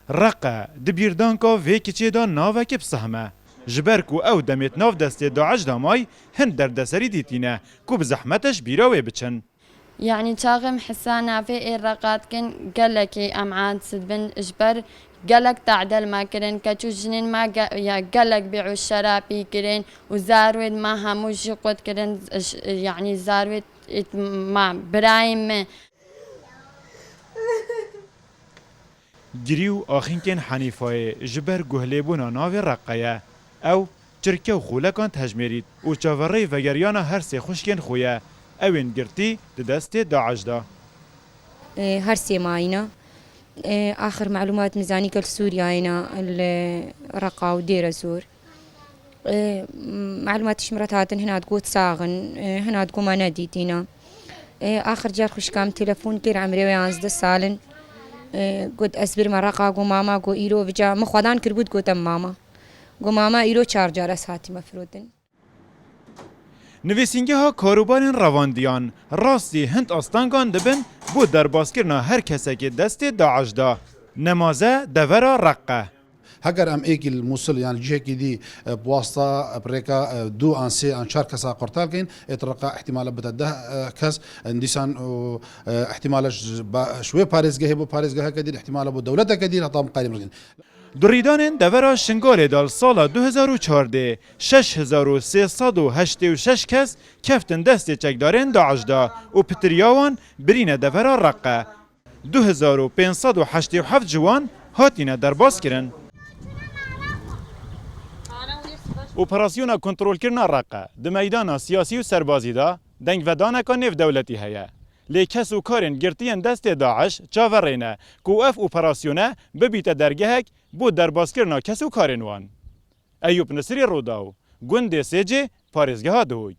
رقه دبیردانکا وی کچی دا ناوکی بسهمه جبر کو او دمت ناو دست داعش دامای هن دردسری دیتینه کو بزحمتش بیراوی بچن. يعني شاغم حسانا في الرقات كن قالك أمعاد سدبن إجبر قالك تعدل ما كرن كتو جنين ما يا قالك بيعوا الشرابي كرن وزارويد ما هموش قد كرن يعني زارويد ما برايم گریو آخین کن حنیفای جبر گهلیبونا ناوی رقیه او چرکه و خولکان تجمیرید و چاوری وگریانا هر سه خوشکن خویه اوین گرتی دست داعش دا. هر سه ماينا آخر معلومات ميزانية سوريا هنا الرقا ودير زور معلومات شمرتات هنا تقول صاغن هنا تقول ما ناديتينا آخر جار خوش كام تلفون كير عمري ويانز سالن قد أسبر مرقا قو ماما قو إيرو بجا مخوادان كربود قو تم ماما قو ماما إيرو چار جار ساتي مفروضن. نویسینگه ها کاروبارین رواندیان راستی هند آستانگان دبن بود در باسکرنا هر کسی که دست داعش دا نمازه دورا رقه. هەگەر ئەم ئێکی مووسڵ یان جێکی دی بواستا بڕێکا دوو ئان سێ ئان چار کەسا قورتالکەین ئێتڕقا احتیمالە بدە ده کەس دیسان احتیمالەش شوێ پارێزگە هەیە بۆ پارێزگەهەکە دیر احتیمالە بۆ دەولەتەکە دیر هەتا مقایرە بگەین. دوریدان دورا شنگال دال سال 2014 6386 کس کفتن دست چکدارین داعش دا و پتریاوان برین دورا رقه 2587 جوان هاتین در باز کرن. اپراسیون کنترل کرنا رقه د میدان سیاسی و سربازی دا دنگ و دانکا نف دولتی هیا لی کس و کارن گرتین دست داعش چاورینه کو اف اپراسیونه ببیت درگهک بود در باز کرنا کس و کارن وان. ایوب نصری روداو گوند سیجی پارزگاه دوگ.